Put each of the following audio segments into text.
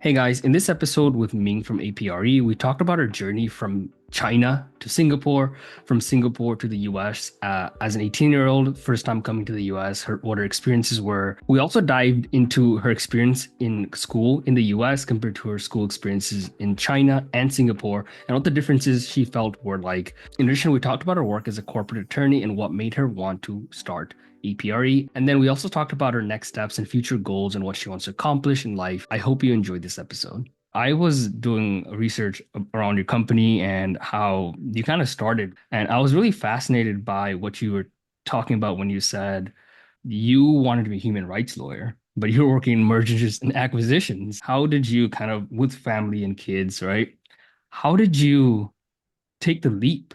Hey guys, in this episode with Ming from Apiari, we talked about our journey from China to Singapore, from Singapore to the US as an 18-year-old, first time coming to the US, what her experiences were. We also dived into her experience in school in the US compared to her school experiences in China and Singapore, and what the differences she felt were like. In addition, we talked about her work as a corporate attorney and what made her want to start Apiari. And then we also talked about her next steps and future goals and what she wants to accomplish in life. I hope you enjoyed this episode. I was doing research around your company and how you kind of started. And I was really fascinated by what you were talking about when you said you wanted to be a human rights lawyer, but you were working in mergers and acquisitions. How did you kind of, with family and kids, right? How did you take the leap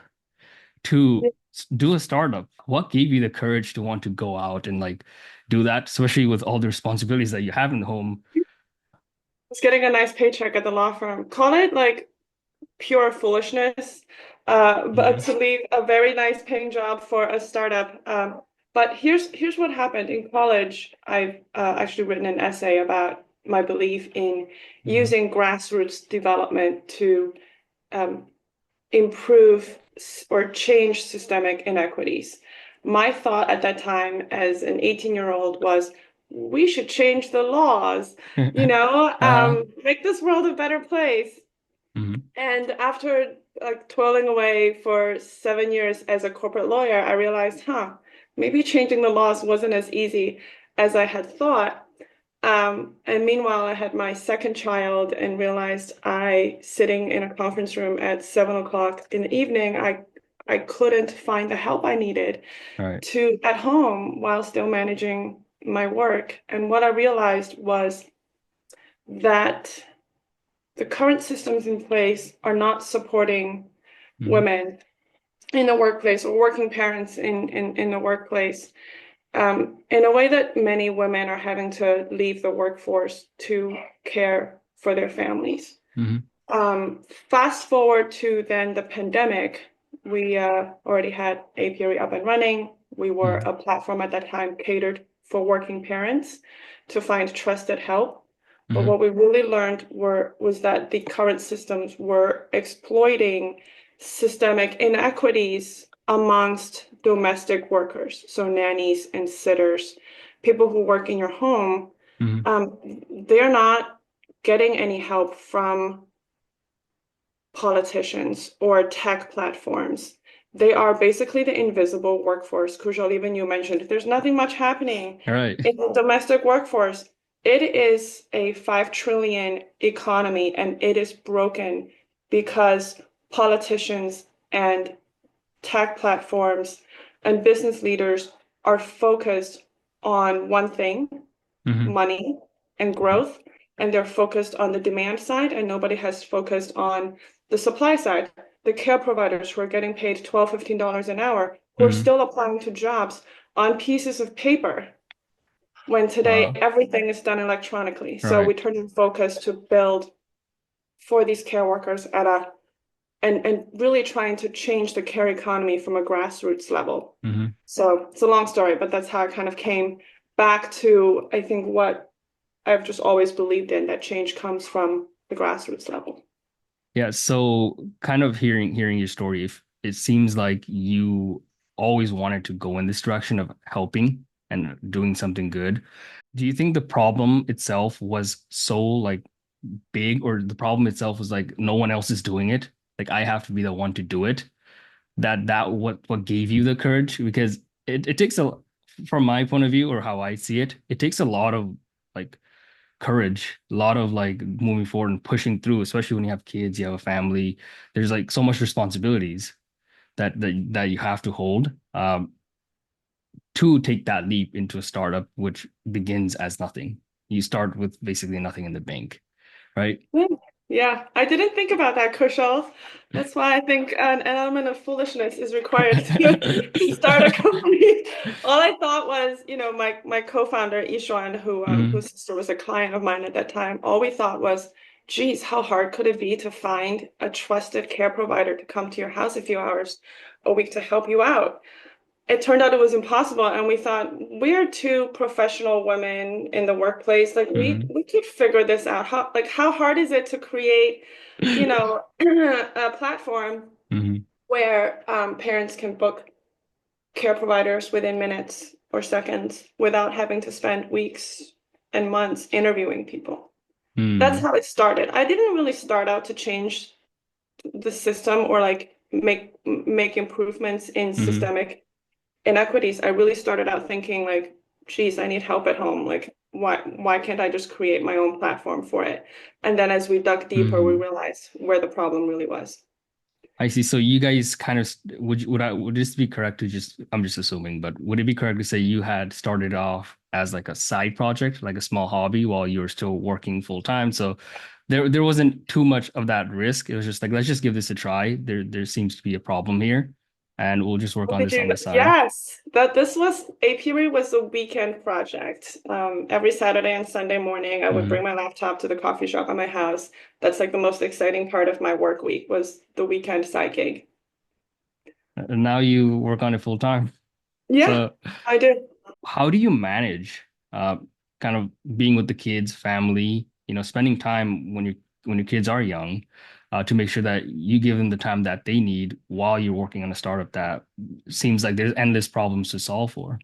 to do a startup? What gave you the courage to want to go out and like do that, especially with all the responsibilities that you have in the home? Was getting a nice paycheck at the law firm. Call it like pure foolishness, but Mhm. to leave a very nice paying job for a startup. But here's what happened in college. I've actually written an essay about my belief in Mhm. using grassroots development to um, improve or change systemic inequities. My thought at that time as an 18-year-old was we should change the laws, Uh-huh. make this world a better place. Mhm. And after like toiling away for 7 years as a corporate lawyer, I realized, maybe changing the laws wasn't as easy as I had thought. And meanwhile, I had my second child and realized sitting in a conference room at 7 o'clock in the evening, I couldn't find the help I needed All right. to at home while still managing my work. And what I realized was that the current systems in place are not supporting Mhm. women in the workplace or working parents in the workplace in a way that many women are having to leave the workforce to care for their families. Mhm. Fast forward to then the pandemic, we already had Apiary up and running. We were Mhm. a platform at that time catered for working parents to find trusted help. But Mhm. what we really learned was that the current systems were exploiting systemic inequities amongst domestic workers, so nannies and sitters, people who work in your home. Mhm. They're not getting any help from politicians or tech platforms. They are basically the invisible workforce. Kujal, even you mentioned, there's nothing much happening All right. in the domestic workforce. It is a 5 trillion economy and it is broken because politicians and tech platforms and business leaders are focused on one thing, Mhm. money and Mhm. growth, and they're focused on the demand side, and nobody has focused on the supply side. The care providers who are getting paid $12, $15 an hour, who are Mhm. still applying to jobs on pieces of paper, when today Wow. everything is done electronically. All So right. we turn in focus to build for these care workers at a and really trying to change the care economy from a grassroots level. Mhm. So it's a long story, but that's how I kind of came back to, I think, what I've just always believed in, that change comes from the grassroots level. Yeah, so kind of hearing your story, if it seems like you always wanted to go in this direction of helping and doing something good. Do you think the problem itself was so like big, or the problem itself was like no one else is doing it? Like I have to be the one to do it. That what gave you the courage? Because it takes a, from my point of view or how I see it, it takes a lot of like courage, a lot of like moving forward and pushing through, especially when you have kids, you have a family. There's like so much responsibilities that you have to hold to take that leap into a startup, which begins as nothing. You start with basically nothing in the bank, right? Yeah, yeah, I didn't think about that, Kushal. That's why I think an element of foolishness is required to start a company. All I thought was, my co-founder, Ishuan, Mhm. whose sister was a client of mine at that time, all we thought was, geez, how hard could it be to find a trusted care provider to come to your house a few hours a week to help you out? it turned out it was impossible. And we thought, we're two professional women in the workplace. Like Mm-hmm. we could figure this out. How hard is it to create, a platform Mm-hmm. where parents can book care providers within minutes or seconds without having to spend weeks and months interviewing people? That's Mm-hmm. how it started. I didn't really start out to change the system or like make improvements in Mm-hmm. systemic inequities. I really started out thinking like, geez, I need help at home. Like, why can't I just create my own platform for it? And then as we dug deeper, we Mm-hmm. realized where the problem really was. I see. So you guys kind of would this be correct to just I'm just assuming, but would it be correct to say you had started off as like a side project, like a small hobby while you were still working full time? So there wasn't too much of that risk. It was just like let's just give this a try. There seems to be a problem here, and we'll just work Oh, on did this you on know? the side. Yes, that this was Apiary was a weekend project. Every Saturday and Sunday morning, I would bring Hmm. my laptop to the coffee shop at my house. That's like the most exciting part of my work week was the weekend side gig. And now you work on it full time. Yeah, So I did. how do you manage uh kind of being with the kids, family, spending time when your kids are young, to make sure that you give them the time that they need while you're working on a startup that seems like there's endless problems to solve for.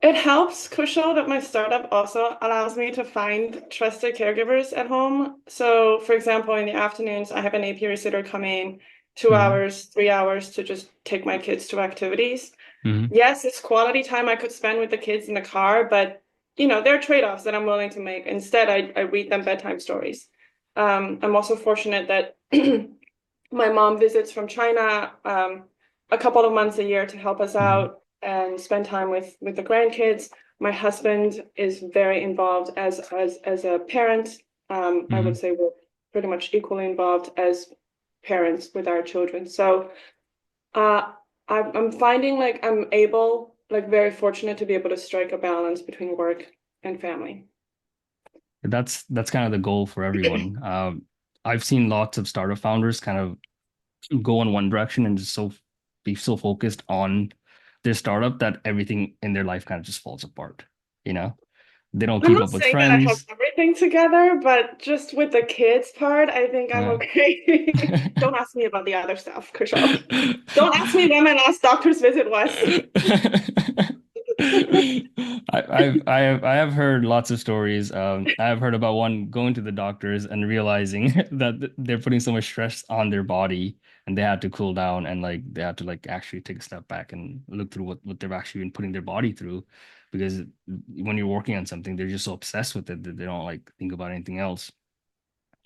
It helps, Kushal, that my startup also allows me to find trusted caregivers at home. So, for example, in the afternoons, I have an apiary sitter come in two Hmm. hours, 3 hours to just take my kids to activities. Hmm. Yes, it's quality time I could spend with the kids in the car, but there are trade-offs that I'm willing to make. Instead, I read them bedtime stories. I'm also fortunate that my mom visits from China a couple of months a year to help us Hmm. out and spend time with the grandkids. My husband is very involved as a parent. I would Hmm. say we're pretty much equally involved as parents with our children. So uh, I'm finding like I'm able, like very fortunate to be able to strike a balance between work and family. That's kind of the goal for everyone. I've seen lots of startup founders kind of go in one direction and just be so focused on their startup that everything in their life kind of just falls apart, you know? They don't I'm keep not up with saying that I have friends. everything together, but just with the kids part, I think I'm Yeah. okay. Don't ask me about the other stuff, Kushal. Don't ask me when my last doctor's visit was. I have heard lots of stories. I have heard about one going to the doctors and realizing that they're putting so much stress on their body and they had to cool down and like they had to like actually take a step back and look through what they've actually been putting their body through because when you're working on something, they're just so obsessed with it that they don't like think about anything else.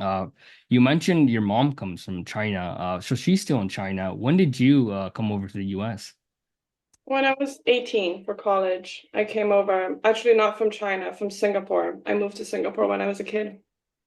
Uh, you mentioned your mom comes from China. So she's still in China. When did you come over to the US? When I was 18 for college, I came over, actually not from China, from Singapore. I moved to Singapore when I was a kid,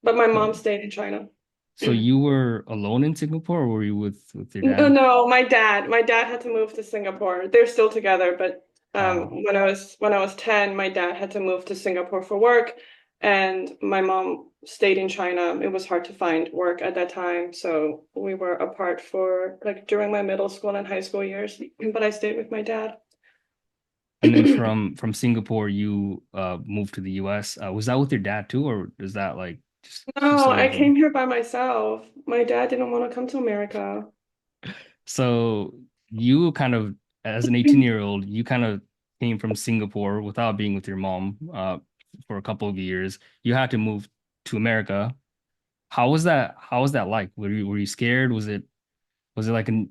but my mom So, stayed in China. so you were alone in Singapore, or were you with your No, dad? no, my dad had to move to Singapore. They're still together, but Oh, when I was 10, my dad had to move to Singapore for work, and my mom stayed in China. It was hard to find work at that time, so we were apart for like during my middle school and high school years, but I stayed with my dad. and then from Singapore, you moved to the US. Was that with your dad too, or is that like just No, I solo? came here by myself. My dad didn't want to come to America. So you kind of, as an 18-year-old, you kind of came from Singapore without being with your mom for a couple of years. You had to move to America. How was that? How was that like? Were you scared? Was it like an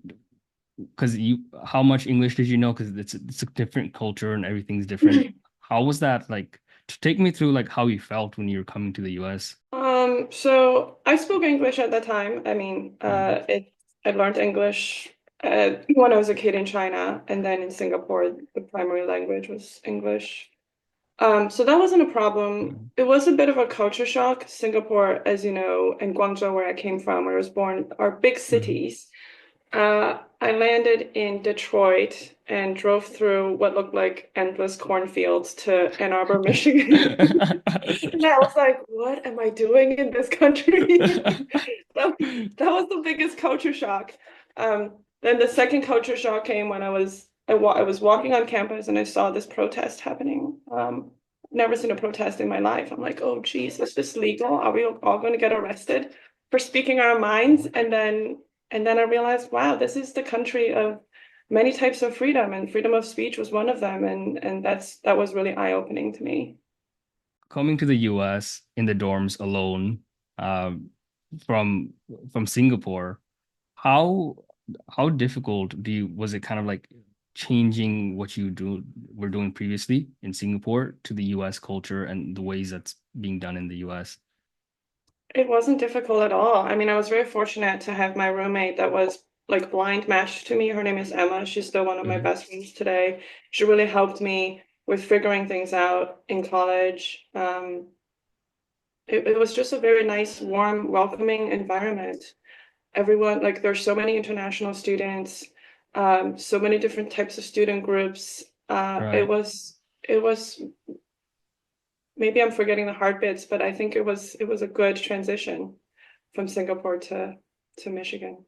because you how much English did you know? Because it's a different culture and everything's different. How was that like? To take me through like how you felt when you were coming to the US. So I spoke English at that time. I mean, Mm, I learned English when I was a kid in China, and then in Singapore, the primary language was English. So that wasn't a problem. mm, It was a bit of a culture shock. Singapore, as you know, and Guangzhou, where I came from, where I was born, are big mm. cities. I landed in Detroit and drove through what looked like endless cornfields to Ann Arbor, Michigan. And I was like, what am I doing in this country? That was the biggest culture shock. Then the second culture shock came when I was I was walking on campus and I saw this protest happening. Never seen a protest in my life. I'm like, oh, geez, is this legal? Are we all going to get arrested for speaking our minds? And then I realized, wow, this is the country of many types of freedom, and freedom of speech was one of them. And that was really eye-opening to me. Coming to the US in the dorms alone, um, from Singapore, how difficult was it kind of like changing what you were doing previously in Singapore to the US culture and the ways that's being done in the US? It wasn't difficult at all. I mean, I was very fortunate to have my roommate that was like blind matched to me. Her name is Emma. She's still one of my Hmm. best friends today. She really helped me with figuring things out in college. It was just a very nice, warm, welcoming environment. Everyone, like, there's so many international students, so many different types of student groups. Right. It was maybe I'm forgetting the hard bits, but I think it was a good transition from Singapore to Michigan.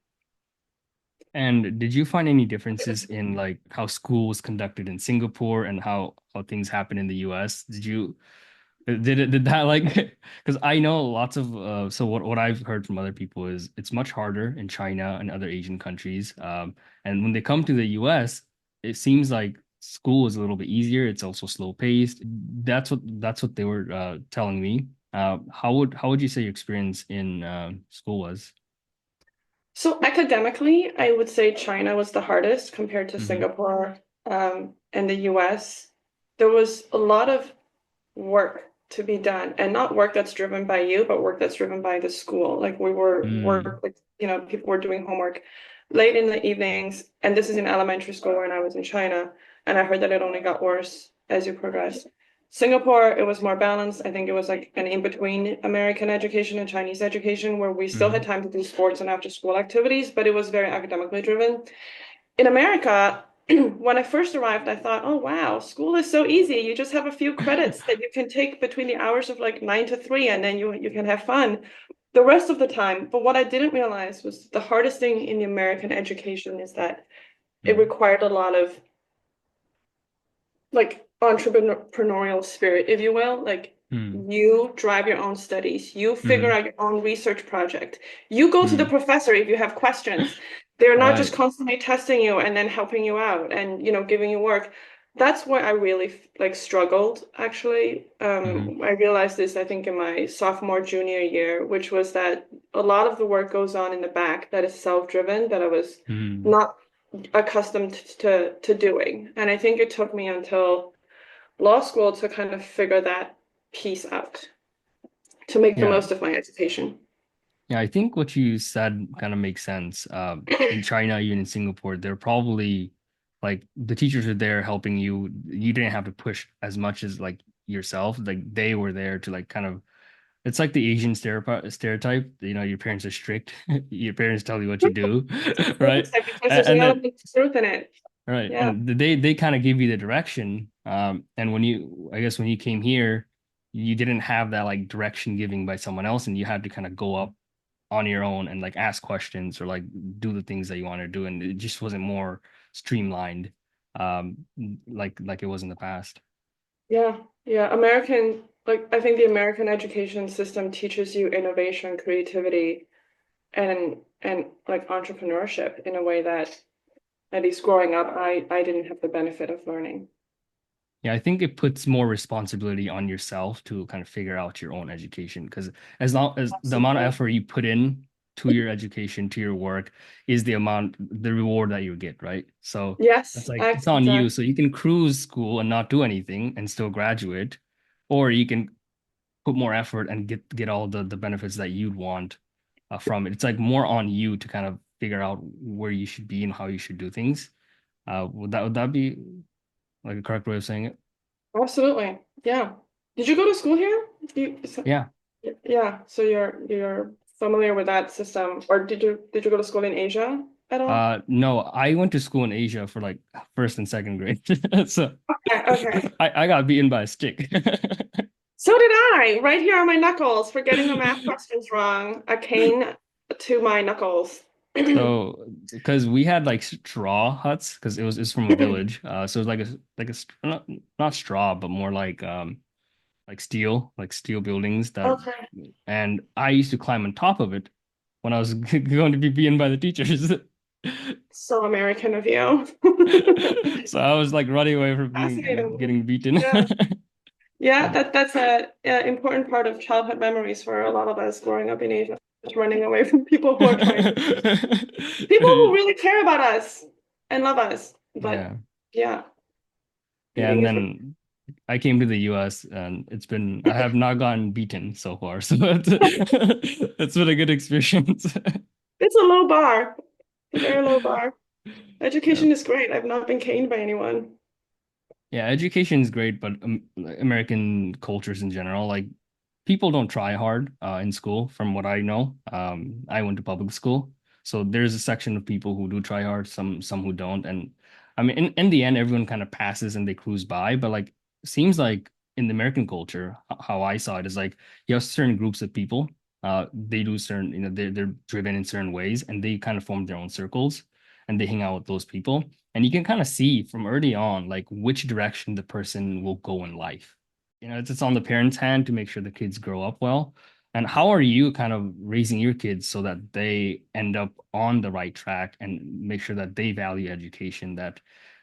And did you find any differences in like how school was conducted in Singapore and how things happen in the US? Did that like because I know lots of so what I've heard from other people is it's much harder in China and other Asian countries. And when they come to the US, it seems like school is a little bit easier. It's also slow paced. That's what they were telling me. How would you say your experience in school was? So academically, I would say China was the hardest compared to Hmm. Singapore, and the US. There was a lot of work to be done, and not work that's driven by you, but work that's driven by the school. Like we were Mm. work, like, people were doing homework late in the evenings, and this is in elementary school when I was in China, and I heard that it only got worse as you progressed. Singapore, it was more balanced. I think it was like an in-between American education and Chinese education where we still had Hmm. time to do sports and after school activities, but it was very academically driven. In America, when I first arrived, I thought, oh wow, school is so easy. You just have a few credits that you can take between the hours of like 9 to 3, and then you can have fun the rest of the time. But what I didn't realize was the hardest thing in the American education is that it Mm. required a lot of like entrepreneurial spirit, if you will. Like Mm. you drive your own studies, you figure Hmm. out your own research project, you go to the Mm. professor if you have questions. They're not just Right. constantly testing you and then helping you out and giving you work. That's where I really like struggled actually. Hmm. I realized this, I think, in my sophomore junior year, which was that a lot of the work goes on in the back that is self-driven that I was Hmm. not accustomed to doing. And I think it took me until law school to kind of figure that piece out to make the Yeah. most of my education. Yeah, I think what you said kind of makes sense. In China, even in Singapore, they're probably like the teachers are there helping you. You didn't have to push as much as like yourself. Like they were there to like kind of it's like the Asian stereotype. Your parents are strict. Your parents tell you what you do, right? Because there's an And then element of truth in it. right, Yeah. and they kind of give you the direction. And I guess when you came here, you didn't have that like direction giving by someone else, and you had to kind of go up on your own and like ask questions or like do the things that you want to do, and it just wasn't more streamlined, um, like it was in the past. Yeah. Yeah. Like, I think the American education system teaches you innovation, creativity, and like entrepreneurship in a way that, at least growing up, I didn't have the benefit of learning. Yeah, I think it puts more responsibility on yourself to kind of figure out your own education because as long as the amount of Absolutely. effort you put in to your education, to your work, is the reward that you get, right? So that's Yes, like it's on you. exactly. So you can cruise school and not do anything and still graduate, or you can put more effort and get all the benefits that you'd want from it. It's like more on you to kind of figure out where you should be and how you should do things. Would that be like a correct way of saying it? Absolutely. Yeah. Did you go to school here? Yeah. Yeah, so you're familiar with that system, or did you go to school in Asia at all? No, I went to school in Asia for like first and second grade. So Okay, okay. I got beaten by a stick. So did I, right here on my knuckles for getting the math questions wrong. A cane to my knuckles. So, because we had like straw huts, because it's from a village, so it's not straw, but more like steel buildings that, Okay. and I used to climb on top of it when I was going to be beaten by the teachers. So American of you. So I was like running away from being Fascinating. getting beaten. Yeah. Yeah, that's a important part of childhood memories for a lot of us growing up in Asia, just running away from people who are trying to, people who really care about us and love us. But Yeah. yeah, Yeah, beating and is then I came to the US and I have not gotten beaten so far. So it's been a good experience. it's a low bar, a very low bar. Yeah. Education is great. I've not been caned by anyone. Yeah, education is great, but American cultures in general, like people don't try hard in school, from what I know. I went to public school, so there's a section of people who do try hard, some who don't, and I mean, in the end, everyone kind of passes and they cruise by. But like, seems like in the American culture, how I saw it is like you have certain groups of people, they do certain, they're driven in certain ways, and they kind of form their own circles, and they hang out with those people. And you can kind of see from early on, like which direction the person will go in life. It's on the parents' hand to make sure the kids grow up well. And how are you kind of raising your kids so that they end up on the right track and make sure that they value education, that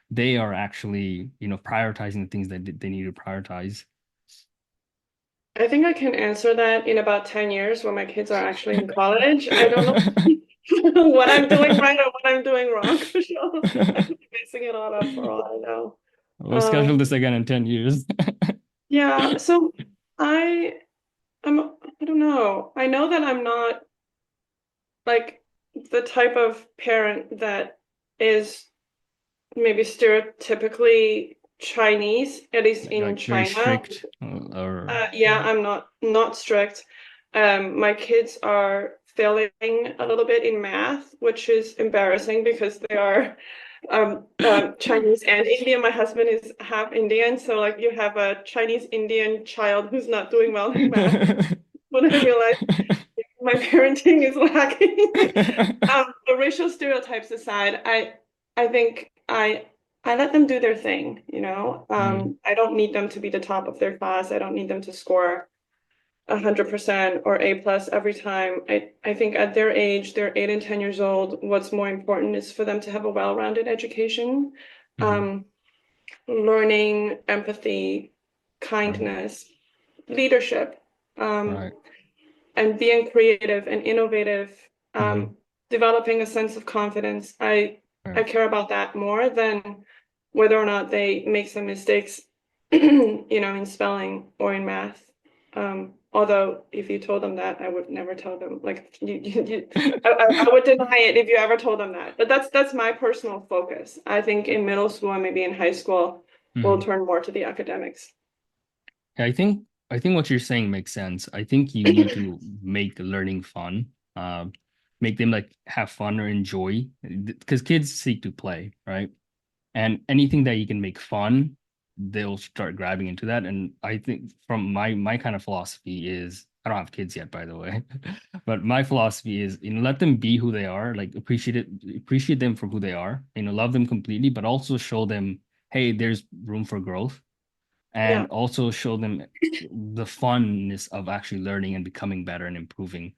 they are actually, prioritizing the things that they need to prioritize? I think I can answer that in about 10 years when my kids are actually in college. I don't know what I'm doing right or what I'm doing wrong for sure. I could be messing it all up for all I know. We'll schedule Um, this again in 10 years. yeah, so I I don't know. I know that I'm not like the type of parent that is maybe stereotypically Chinese, at least in Like very China. strict, or Yeah, I'm not strict. My kids are failing a little bit in math, which is embarrassing because they are Chinese and Indian. My husband is half Indian, so like you have a Chinese Indian child who's not doing well in math. When I realized my parenting is lacking. The racial stereotypes aside, I think I let them do their thing, you know. Mm, I don't need them to be the top of their class. I don't need them to score 100% or A plus every time. I think at their age, they're 8 and 10 years old, what's more important is for them to have a well-rounded education, mhm. um, learning, empathy, Right, kindness, leadership. Um, right, and being creative and innovative, mhm, developing a sense of confidence. I right. care about that more than whether or not they make some mistakes, in spelling or in math. Although if you told them that, I would never tell them. Like I would deny it if you ever told them that. But that's my personal focus. I think in middle school and maybe in high school, we'll Mhm. turn more to the academics. Yeah, I think what you're saying makes sense. I think you need to make learning fun. Make them like have fun or enjoy, because kids seek to play, right? And anything that you can make fun, they'll start grabbing into that. And I think from my kind of philosophy is, I don't have kids yet, by the way, but my philosophy is, let them be who they are, like appreciate them for who they are, love them completely, but also show them, hey, there's room for growth, and Yeah. also show them the funness of actually learning and becoming better and improving.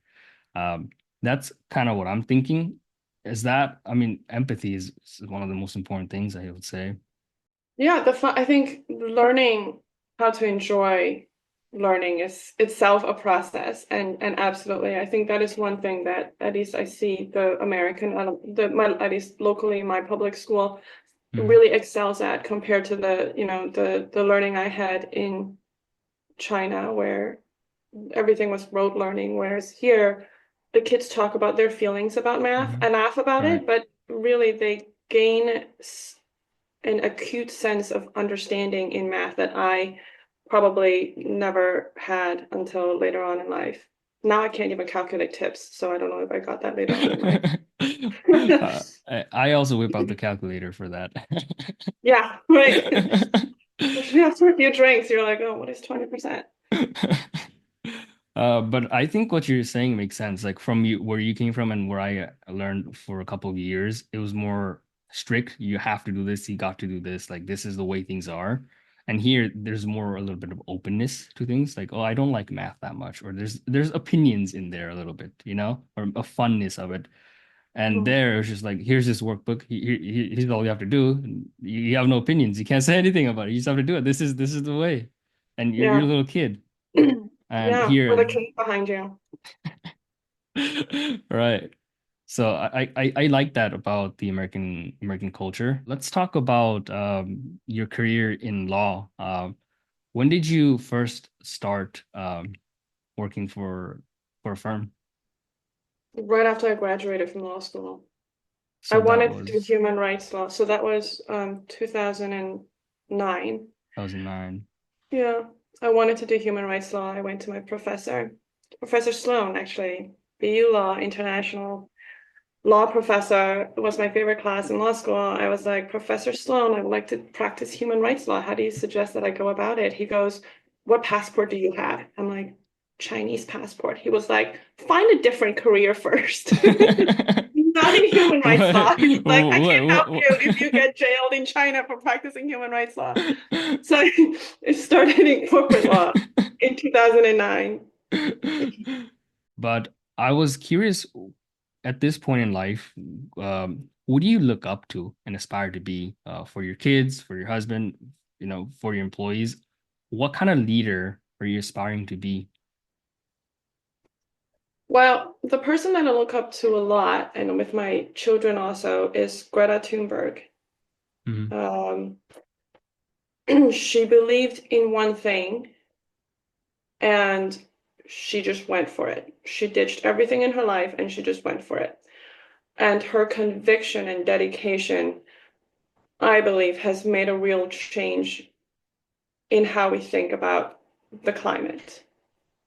Um, that's kind of what I'm thinking. Is that, I mean, empathy is one of the most important things, I would say. Yeah, the fun, I think learning how to enjoy learning is itself a process, and absolutely, I think that is one thing that at least I see the American, at least locally my public school Mhm. really excels at compared to the learning I had in China where everything was rote learning, whereas here the kids talk about their feelings about math Mhm. and laugh about Right. it, but really they gain an acute sense of understanding in math that I probably never had until later on in life. Now I can't even calculate tips, so I don't know if I got that later on in life. I also whip out the calculator for that. Yeah, right. Especially after a few drinks, you're like, oh, what is 20%? But I think what you're saying makes sense. Like from you, where you came from and where I learned for a couple of years, it was more strict. You have to do this. You got to do this. Like this is the way things are. And here, there's more a little bit of openness to things. Like, oh, I don't like math that much, or there's opinions in there a little bit, or a funness of it. And Mhm. there, it's just like, here's this workbook. Here's all you have to do. And you have no opinions. You can't say anything about it. You just have to do it. This is the way. And you're a Yeah. little kid. And Yeah, with here, a cake behind you. right. So I like that about the American culture. Let's talk about your career in law. When did you first start working for a firm? Right after I graduated from law school. I So that wanted to do was human rights law. So that was 2009. 2009. Yeah, I wanted to do human rights law. I went to my professor, Professor Sloan, actually, BU Law, international law professor. It was my favorite class in law school. I was like, Professor Sloan, I would like to practice human rights law. How do you suggest that I go about it? He goes, what passport do you have? I'm like, Chinese passport. He was like, find a different career first. Not in human rights law. What, He's like, I can't help what, you if you get jailed in China for practicing human rights law. So I started in corporate law in 2009. But I was curious at this point in life, who do you look up to and aspire to be for your kids, for your husband, for your employees? What kind of leader are you aspiring to be? Well, the person that I look up to a lot, and with my children also, is Greta Thunberg. Hmm. Um, she believed in one thing and she just went for it. She ditched everything in her life and she just went for it. And her conviction and dedication, I believe, has made a real change in how we think about the climate.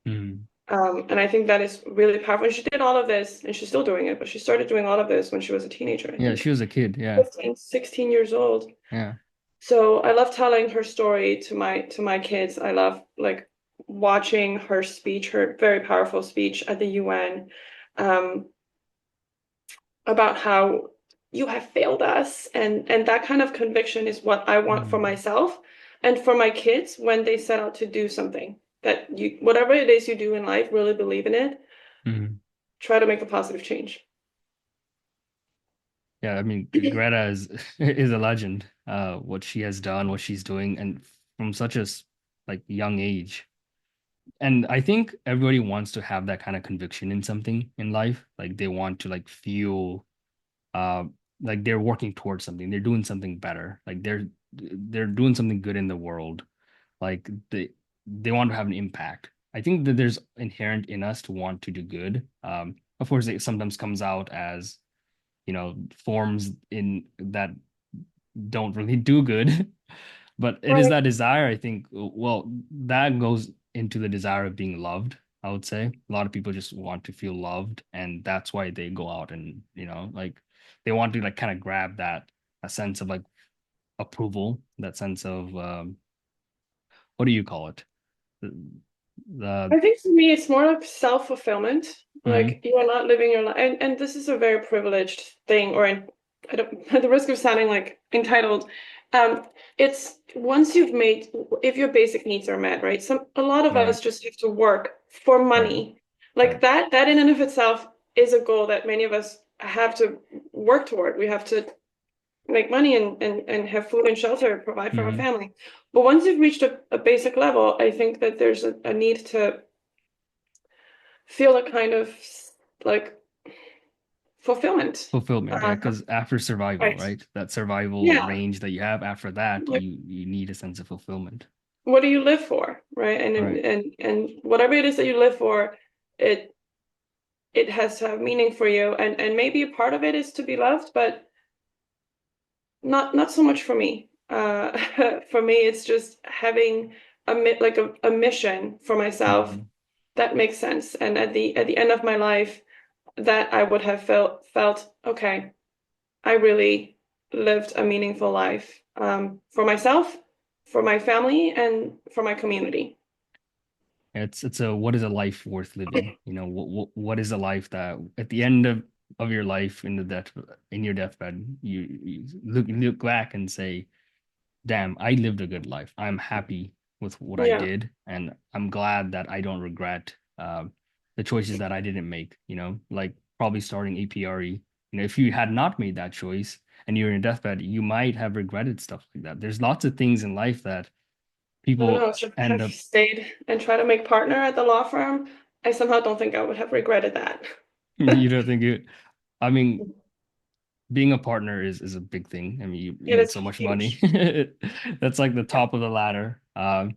Hmm. And I think that is really powerful. And she did all of this, and she's still doing it, but she started doing all of this when she was a teenager, I Yeah, think. she was a kid. Yeah, 15, 16 years old. yeah. So I love telling her story to my kids. I love like watching her speech, her very powerful speech at the UN, um, about how you have failed us, and that kind of conviction is what I want for Hmm. myself and for my kids when they set out to do something. That you, whatever it is you do in life, really believe in it. Hmm. Try to make a positive change. Yeah, I mean, Greta is is a legend. What she has done, what she's doing, and from such a like young age. And I think everybody wants to have that kind of conviction in something in life. Like they want to like feel uh like they're working towards something. They're doing something better. Like they're doing something good in the world. Like they want to have an impact. I think that there's inherent in us to want to do good. Of course, it sometimes comes out as, forms in that don't really do good. But it is Right. that desire, I think, well, that goes into the desire of being loved, I would say. A lot of people just want to feel loved, and that's why they go out and, like they want to like kind of grab that a sense of like approval, that sense of what do you call it? The, the I think for me, it's more like self-fulfillment. Like Mhm. you are not living your life, and this is a very privileged thing, or I don't, at the risk of sounding like entitled, um, it's once you've made, if your basic needs are met, right? A lot of Right, us just have to work for right, money. Like right. that in and of itself is a goal that many of us have to work toward. We have to make money and have food and shelter, provide for our Hmm. family. But once you've reached a basic level, I think that there's a need to feel a kind of like fulfillment. Fulfillment, yeah, Uh, because after survival, right. right? That survival Yeah. range that you have after that, Like, you need a sense of fulfillment. what do you live for? Right. Right. And whatever it is that you live for, it it has to have meaning for you. And maybe a part of it is to be loved, but not so much for me. For me, it's just having a mission for myself Hmm. that makes sense. And at the end of my life, that I would have felt okay. I really lived a meaningful life for myself, for my family, and for my community. It's a what is a life worth living? You know, what is a life that at the end of your life in your deathbed, you look back and say, damn, I lived a good life. I'm happy with what I Yeah. did, and I'm glad that I don't regret the choices that I didn't make. You know, like probably starting APRE. You know, if you had not made that choice and you're in a deathbed, you might have regretted stuff like that. There's lots of things in life that I don't know, people should end have up. stayed and tried to make partner at the law firm. I somehow don't think I would have regretted that. You don't think it. I mean, being a partner is a big thing. I mean, you It make is so much money. huge. That's like the Yeah. top of the ladder. Yeah.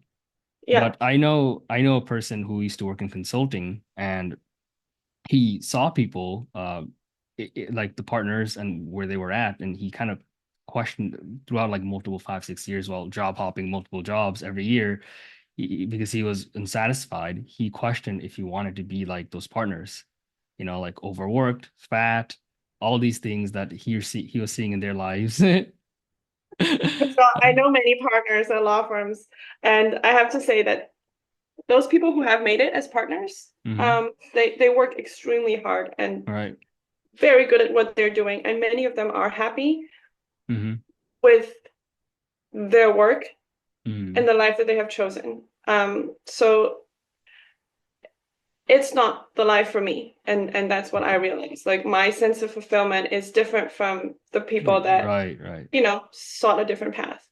But I know a person who used to work in consulting, and he saw people like the partners and where they were at, and he kind of questioned throughout like multiple 5 6 years while job hopping multiple jobs every year, because he was unsatisfied. He questioned if he wanted to be like those partners, you know, like overworked, fat, all these things that he was seeing in their lives. So I know many partners at law firms, and I have to say that those people who have made it as partners, Hmm. they work extremely hard and All right. very good at what they're doing, and many of them are happy Hmm. with their work and Hmm. the life that they have chosen. So it's not the life for me, and that's what I realized. Like my sense of fulfillment is different from the people that, Right, right. sought a different path.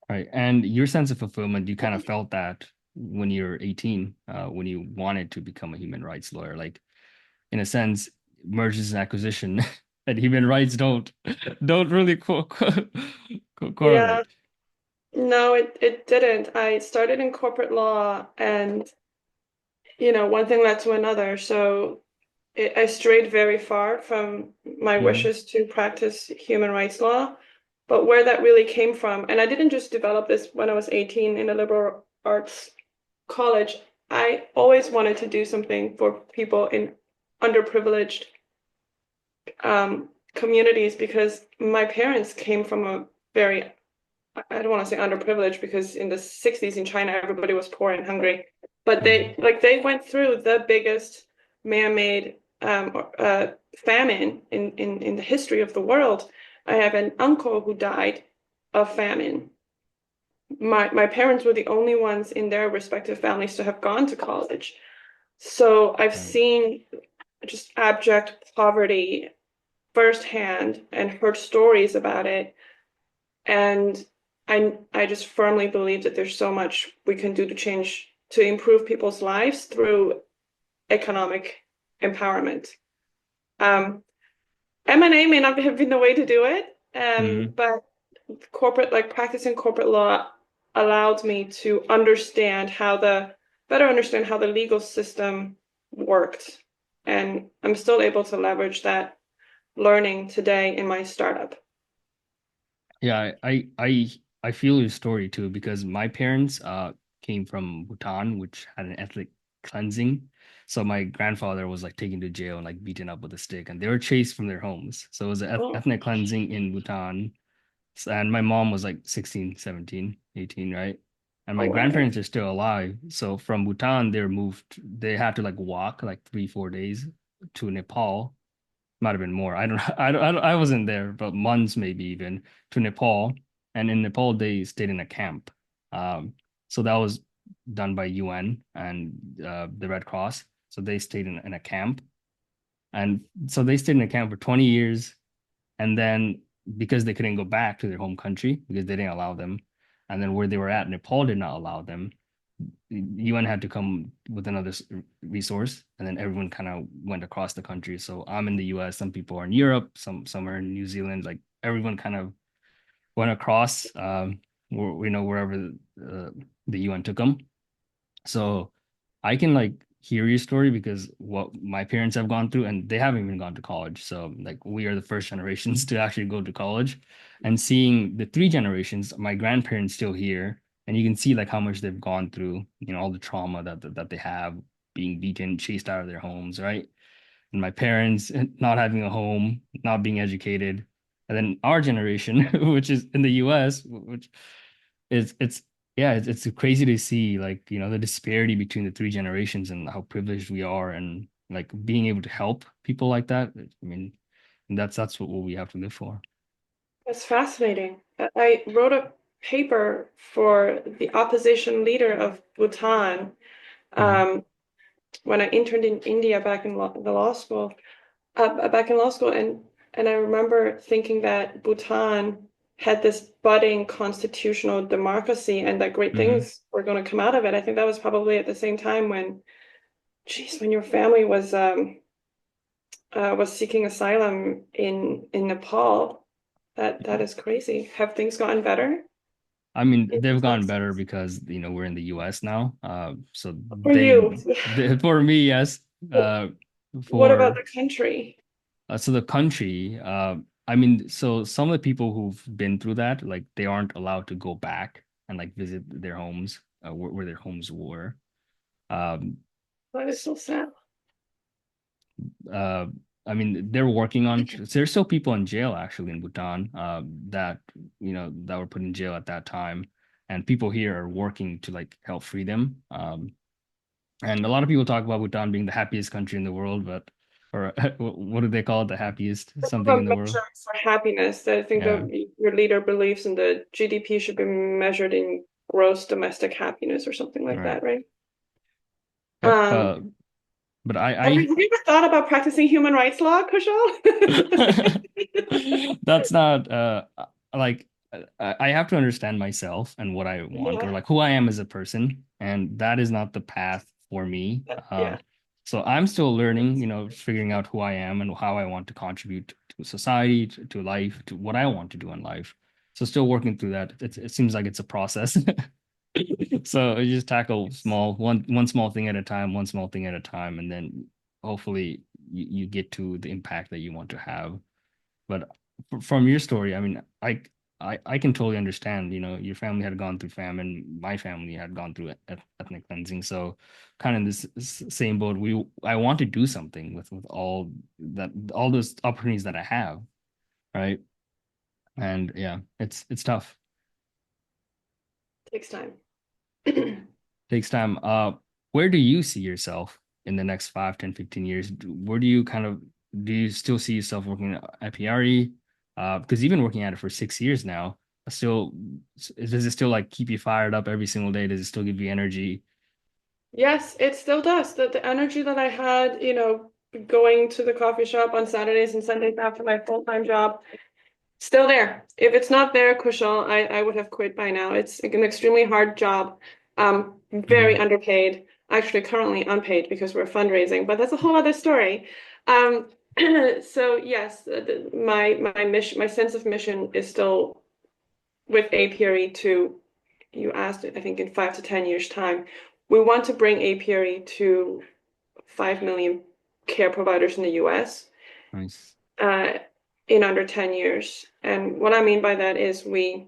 Right. And your sense of fulfillment, you kind of felt that when you're 18, when you wanted to become a human rights lawyer. Like, in a sense, mergers and acquisition and human rights don't really Yeah, correlate. no, it didn't. I started in corporate law, and one thing led to another. So I strayed very far from my Hmm. wishes to practice human rights law. But where that really came from, and I didn't just develop this when I was 18 in a liberal arts college. I always wanted to do something for people in underprivileged communities because my parents came from a very, I don't want to say underprivileged because in the 60s in China, everybody was poor and hungry. But Hmm. they went through the biggest man-made famine in the history of the world. I have an uncle who died of famine. My parents were the only ones in their respective families to have gone to college. So I've Right. seen just abject poverty firsthand and heard stories about it. And I just firmly believe that there's so much we can do to improve people's lives through economic empowerment. Um, M&A may not have been the way to do it, Hmm. but practicing corporate law allowed me to better understand how the legal system worked. And I'm still able to leverage that learning today in my startup. Yeah, I feel your story too, because my parents came from Bhutan, which had an ethnic cleansing. So my grandfather was like taken to jail and like beaten up with a stick, and they were chased from their homes. So it was an Oh, ethnic cleansing in Bhutan. And my mom was like 16, 17, 18, right? And oh my wow. grandparents are still alive. So from Bhutan, they had to like walk like 3 4 days to Nepal. Might have been more. I don't, I wasn't there, but months maybe even to Nepal. And in Nepal, they stayed in a camp. Um, so that was done by UN and the Red Cross. So they stayed in a camp. And so they stayed in a camp for 20 years. And then because they couldn't go back to their home country because they didn't allow them, and then where they were at, Nepal did not allow them. UN had to come with another resource, and then everyone kind of went across the country. So I'm in the US, some people are in Europe, some are in New Zealand. Like everyone kind of went across, wherever the UN took them. So I can like hear your story because what my parents have gone through, and they haven't even gone to college. So like we are the first generations to actually go to college, and seeing the three generations, my grandparents still here, and you can see like how much they've gone through, all the trauma that they have, being beaten, chased out of their homes, right? And my parents not having a home, not being educated. And then our generation, which is in the US, which it's yeah, it's crazy to see like, the disparity between the three generations and how privileged we are and like being able to help people like that. I mean, that's what we have to live for. That's fascinating. I wrote a paper for the opposition leader of Bhutan Hmm. um, when I interned in India back in the law school, back in law school, and I remember thinking that Bhutan had this budding constitutional democracy and that great Hmm. things were going to come out of it. I think that was probably at the same time when, geez, when your family was seeking asylum in Nepal. That is crazy. Have things gotten better I mean, in they've those gotten better places? because, we're in the US now. So For you, for me, yes. Uh, what about for the country? so the country, I mean, so some of the people who've been through that, like they aren't allowed to go back and like visit their homes, where their homes were. Um, That is so sad. uh, I mean, they're working on. So there's still people in jail actually in Bhutan, that that were put in jail at that time, and people here are working to like help free them. And a lot of people talk about Bhutan being the happiest country in the world, but or what do they call it? The happiest A something in the world. measure for happiness. I think Yeah, that your leader believes in the GDP should be measured in gross domestic happiness or something like right. that, right? Yep. Um, But have you ever thought about practicing human rights law, Kushal? that's not like I have to understand myself and what I want or Yeah, like who I am as a person, and that is not the path for me. yeah. So I'm still learning, figuring out who I am and how I want to contribute to society, to life, to what I want to do in life. So still working through that. It seems like it's a process. So you just tackle one small thing at a time, one small thing at a time, and then hopefully you get to the impact that you want to have. But from your story, I mean, I can totally understand. Your family had gone through famine. My family had gone through ethnic cleansing. So, kind of this same boat. I want to do something with all those opportunities that I have, right? And yeah, it's tough. Takes time. Takes time. Where do you see yourself in the next 5, 10, 15 years? Where do you do you still see yourself working at Apiari? Because you've been working at it for 6 years now. Still, does it still like keep you fired up every single day? Does it still give you energy? Yes, it still does. The energy that I had, going to the coffee shop on Saturdays and Sundays after my full-time job, still there. If it's not there, Kushal, I would have quit by now. It's an extremely hard job, very Hmm. underpaid. Actually, currently unpaid because we're fundraising, but that's a whole other story. So yes, my mission, my sense of mission is still with Apiary to, you asked it, I think in 5 to 10 years' time. We want to bring Apiary to 5 million care providers in the US Nice. uh, in under 10 years. And what I mean by that is we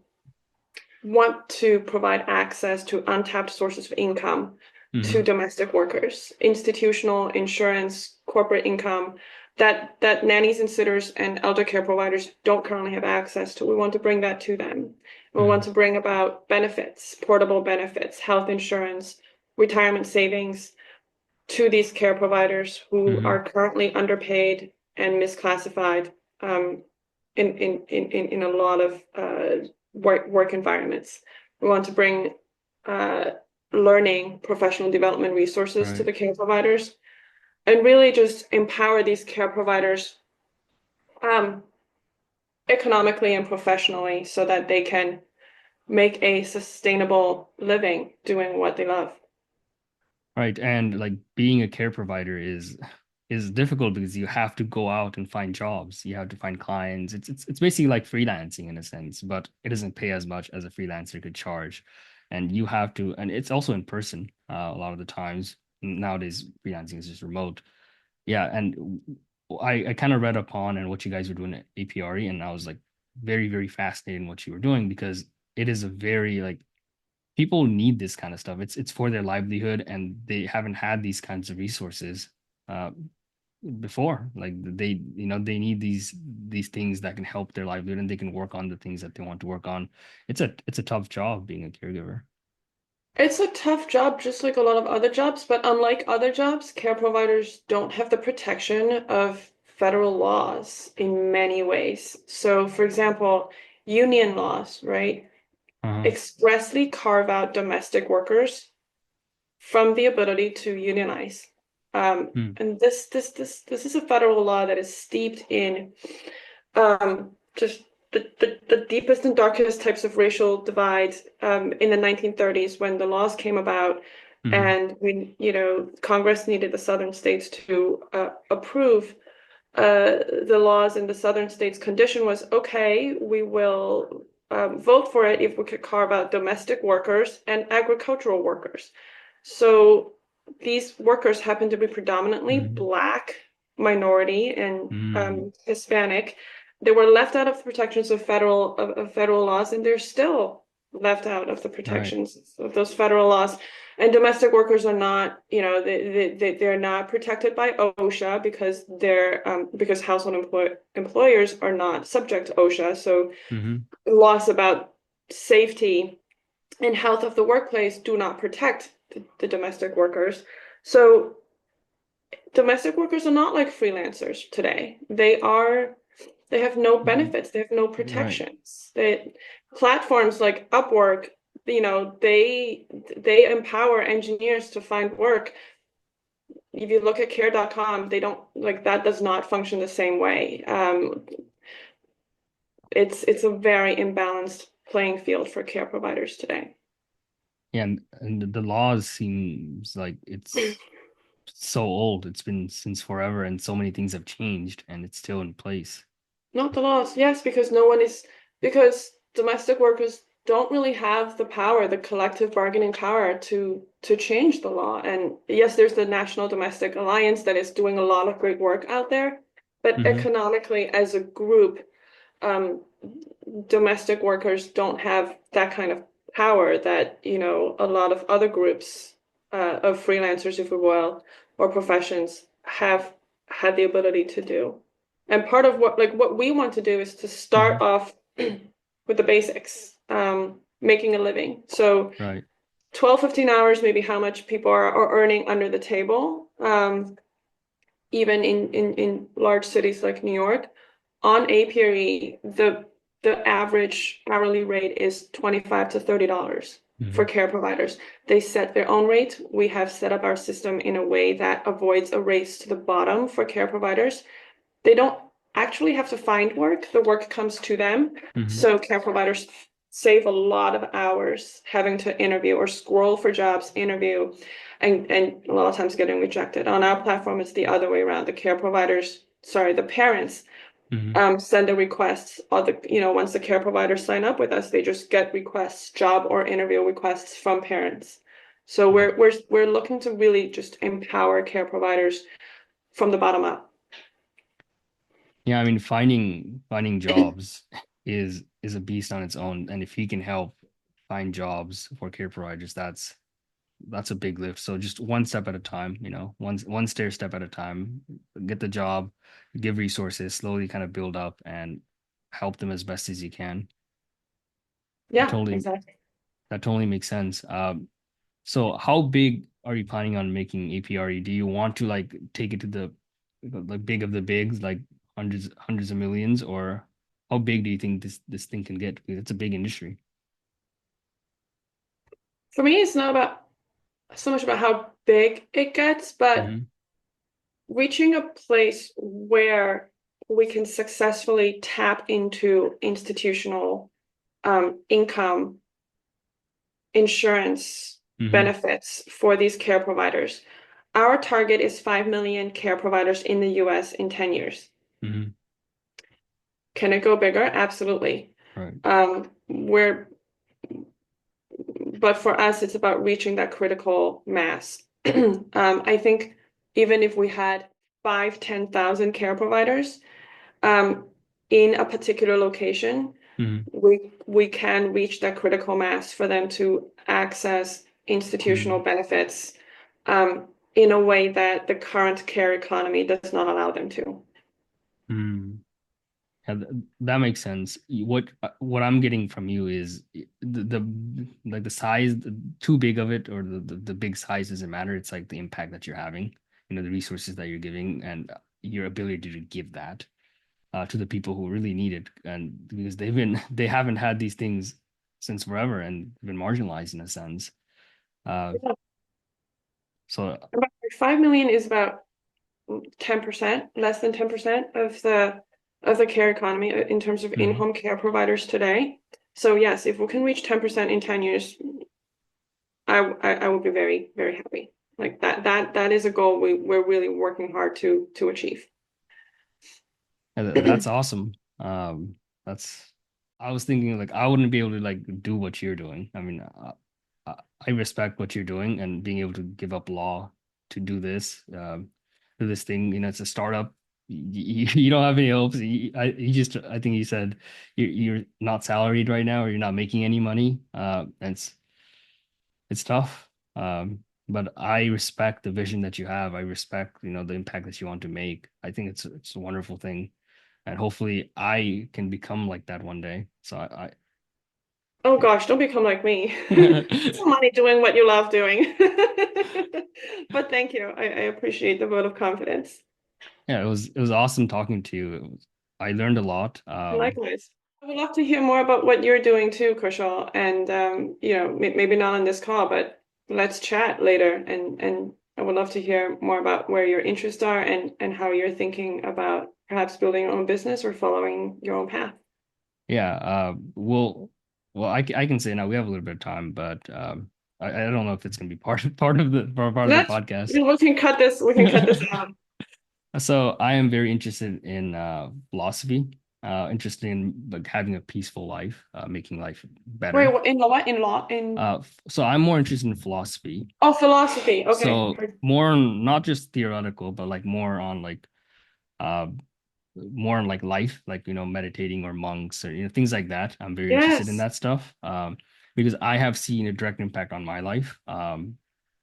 want to provide access to untapped sources of income to Hmm. domestic workers, institutional insurance, corporate income that nannies and sitters and elder care providers don't currently have access to. We want to bring that to them. We want Hmm. to bring about benefits, portable benefits, health insurance, retirement savings to these care providers who Hmm. are currently underpaid and misclassified um, in a lot of work environments. We want to bring uh, learning, professional development resources to Right. the care providers and really just empower these care providers um, economically and professionally so that they can make a sustainable living doing what they love. Right. And like being a care provider is difficult because you have to go out and find jobs. You have to find clients. It's basically like freelancing in a sense, but it doesn't pay as much as a freelancer could charge. And you have to, and it's also in person, a lot of the times. Nowadays, freelancing is just remote. Yeah, and I kind of read upon and what you guys were doing at APRE, and I was like very, very fascinated in what you were doing because it is a very like people need this kind of stuff. It's for their livelihood, and they haven't had these kinds of resources uh, before. Like they need these things that can help their livelihood, and they can work on the things that they want to work on. It's a tough job being a caregiver. It's a tough job, just like a lot of other jobs, but unlike other jobs, care providers don't have the protection of federal laws in many ways. So, for example, union laws, right, Uh-huh. expressly carve out domestic workers from the ability to unionize. Hmm. And this is a federal law that is steeped in just the deepest and darkest types of racial divides in the 1930s when the laws came about, Hmm. and Congress needed the southern states to approve the laws, and the southern states' condition was, okay, we will vote for it if we could carve out domestic workers and agricultural workers. So these workers happen to be predominantly Hmm. Black, minority, and Hmm. Hispanic. They were left out of the protections of federal laws, and they're still left out of the Right. protections of those federal laws. And domestic workers are not, they're not protected by OSHA because household employers are not subject to OSHA. So Hmm. laws about safety and health of the workplace do not protect the domestic workers. So domestic workers are not like freelancers today. They have no benefits, they have no Right. protections. Platforms like Upwork, they empower engineers to find work. If you look at care.com, they don't like that does not function the same way. It's a very imbalanced playing field for care providers today. Yeah, and the laws seems like it's so old. It's been since forever, and so many things have changed, and it's still in place. Not the laws, yes, because domestic workers don't really have the power, the collective bargaining power to change the law. And yes, there's the National Domestic Alliance that is doing a lot of great work out there, but Hmm. economically, as a group, um, domestic workers don't have that kind of power that, a lot of other groups of freelancers, if we will, or professions have had the ability to do. And part of what we want to do is to start Hmm. off with the basics, making a living. So Right. 12, 15 hours, maybe how much people are earning under the table, even in large cities like New York. On Apiary, the average hourly rate is $25 to $30 for Hmm. care providers. They set their own rate. We have set up our system in a way that avoids a race to the bottom for care providers. They don't actually have to find work. The work comes to them. Hmm. So care providers save a lot of hours having to interview or scroll for jobs, interview, and a lot of times getting rejected. On our platform, it's the other way around. The parents Hmm. send a request. Once the care providers sign up with us, they just get requests, job or interview requests from parents. So Right. we're looking to really just empower care providers from the bottom up. Yeah, I mean, finding jobs is a beast on its own, and if he can help find jobs for care providers, that's a big lift. So just one step at a time, one stair step at a time, get the job, give resources, slowly kind of build up and help them as best as you can. That Yeah, totally exactly. that totally makes sense. So how big are you planning on making APRE? Do you want to like take it to the big of the bigs, like hundreds of millions, or how big do you think this thing can get? Because it's a big industry. For me, it's not about so much about how big it gets, but Hmm. reaching a place where we can successfully tap into institutional income insurance Hmm. benefits for these care providers. Our target is 5 million care providers in the US in 10 years. Hmm. Can it go bigger? Absolutely. Right. We're But for us, it's about reaching that critical mass. I think even if we had 5, 10,000 care providers um, in a particular location, Hmm. we can reach that critical mass for them to access institutional Hmm. benefits in a way that the current care economy does not allow them to. Hmm. Yeah, that makes sense. What I'm getting from you is like the size, too big of it, or the big size doesn't matter. It's like the impact that you're having, the resources that you're giving, and your ability to give that to the people who really need it, and because they haven't had these things since forever and been marginalized in a sense. Uh, Yeah. so 5 million is about 10%, less than 10% of the care economy in terms of mhm. in-home care providers today. So yes, if we can reach 10% in 10 years, I will be very, very happy. Like that is a goal we're really working hard to achieve. That's awesome. That's I was thinking like I wouldn't be able to like do what you're doing. I mean, I respect what you're doing and being able to give up law to do this thing. It's a startup. You don't have any hopes. I think you said you're not salaried right now or you're not making any money. And it's tough. But I respect the vision that you have. I respect, the impact that you want to make. I think it's a wonderful thing, and hopefully I can become like that one day. So Oh gosh, don't become like me. I Some money doing what you love doing. But thank you. I appreciate the vote of confidence. yeah, it was awesome talking to you. I learned a lot. Likewise. I would love to hear more about what you're doing too, Kushal. And maybe not on this call, but let's chat later. And I would love to hear more about where your interests are and how you're thinking about perhaps building your own business or following your own path. Yeah, well, I can say now we have a little bit of time, but I don't know if it's gonna be part of the Let's podcast. we can cut this. We can cut this out. So I am very interested in philosophy, interested in like having a peaceful life, making life Wait, better. in the what? In law? In So I'm more interested in philosophy. oh, philosophy. Okay. So more on not just theoretical, but like uh, more on like life, like meditating or monks or things like that. I'm very interested in Yes. that stuff because I have seen a direct impact on my life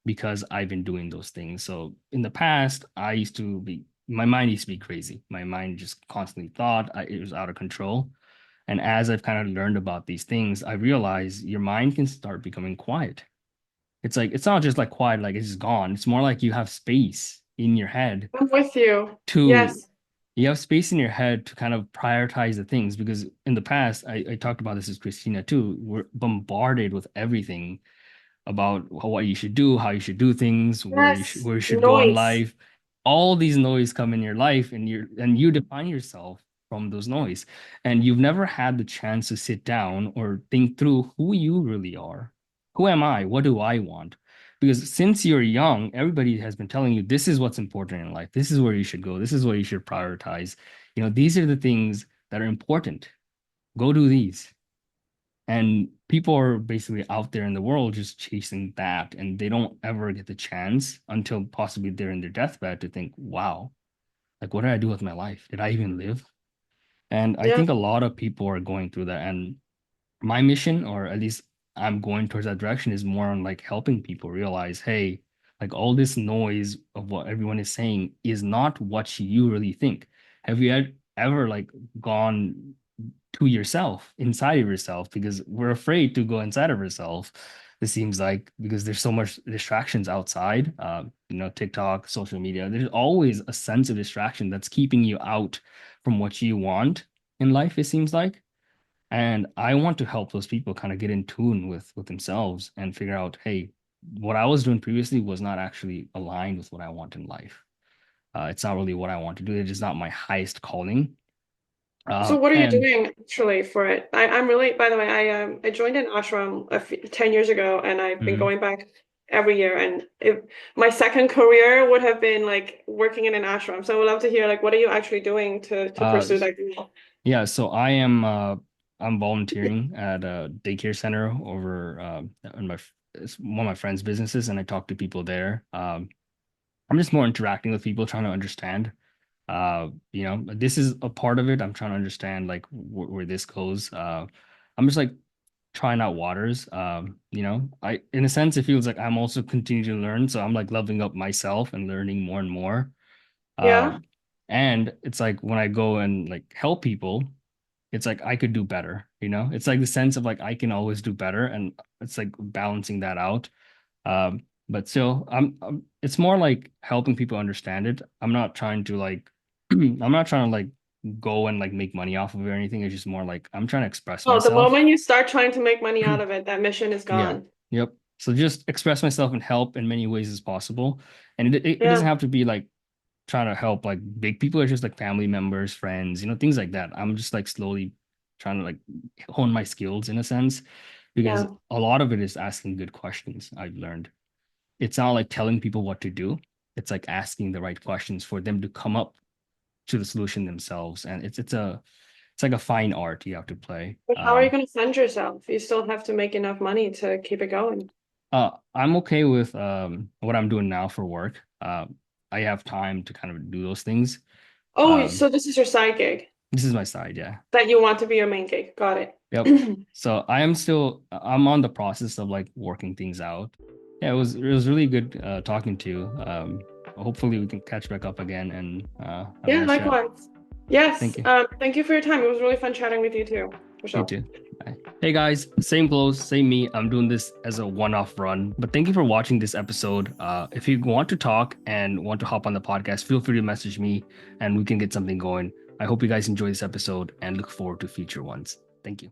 because I've been doing those things. So in the past, my mind used to be crazy. My mind just constantly thought it was out of control. And as I've kind of learned about these things, I realize your mind can start becoming quiet. It's like it's not just like quiet, like it's just gone. It's more like you have space in your head I'm with you. to Yes. you have space in your head to kind of prioritize the things because in the past I talked about this with Christina too. We're bombarded with everything about what you should do, how you should do things, Yes. where you should go in Noise. life. All these noise come in your life, and you define yourself from those noise, and you've never had the chance to sit down or think through who you really are. Who am I? What do I want? Because since you're young, everybody has been telling you this is what's important in life. This is where you should go. This is what you should prioritize. These are the things that are important. Go do these. And people are basically out there in the world just chasing that, and they don't ever get the chance until possibly they're in their deathbed to think, wow, like what did I do with my life? Did I even live? And I Yeah. think a lot of people are going through that. And my mission, or at least I'm going towards that direction, is more on like helping people realize, hey, like all this noise of what everyone is saying is not what you really think. Have you ever like gone to yourself, inside of yourself, because we're afraid to go inside of ourselves. It seems like because there's so much distractions outside, TikTok, social media. There's always a sense of distraction that's keeping you out from what you want in life. It seems like, and I want to help those people kind of get in tune with themselves and figure out, hey, what I was doing previously was not actually aligned with what I want in life. It's not really what I want to do. It is not my highest calling. So what are you And doing actually for it? I'm really, by the way, I joined an ashram 10 years ago and I've been mhm. going back every year and my second career would have been like working in an ashram. So I would love to hear like what are you actually doing to Uh, pursue that goal? Yeah, so I'm volunteering at a daycare center over in it's one of my friends' businesses, and I talk to people there. I'm just more interacting with people, trying to understand. This is a part of it. I'm trying to understand like where this goes. I'm just like trying out waters. I in a sense it feels like I'm also continuing to learn, so I'm like leveling up myself and learning more and more. Uh, Yeah? And it's like when I go and like help people, it's like I could do better, you know? It's like the sense of like I can always do better, and it's like balancing that out. But still, it's more like helping people understand it. I'm not trying to like I'm not trying to like go and like make money off of it or anything. It's just more like I'm trying to express Oh, the myself. moment you start trying to make money out of it, that mission is Yeah. gone. Yep. So just express myself and help in many ways as possible. And it doesn't Yeah, have to be like trying to help like big people. It's just like family members, friends, things like that. I'm just like slowly trying to like hone my skills in a sense, because yeah. a lot of it is asking good questions. I've learned it's not like telling people what to do. It's like asking the right questions for them to come up to the solution themselves. And it's like a fine art you have to play. But how are you going to fund yourself? You still have to make enough money to keep it going. I'm okay with what I'm doing now for work. I have time to kind of do those things. Oh, Um, so this is your side gig this is my side, yeah. that you want to be your main gig. Got Yep. it. So I'm on the process of like working things out. Yeah, it was really good talking to you. Hopefully we can catch back up again and have a Yeah, nice chat. likewise. Yes, Thank you. thank you for your time. It was really fun chatting with you too, for You sure. too. Bye. Hey guys, same clothes, same me. I'm doing this as a one-off run, but thank you for watching this episode. If you want to talk and want to hop on the podcast, feel free to message me and we can get something going. I hope you guys enjoy this episode and look forward to future ones. Thank you.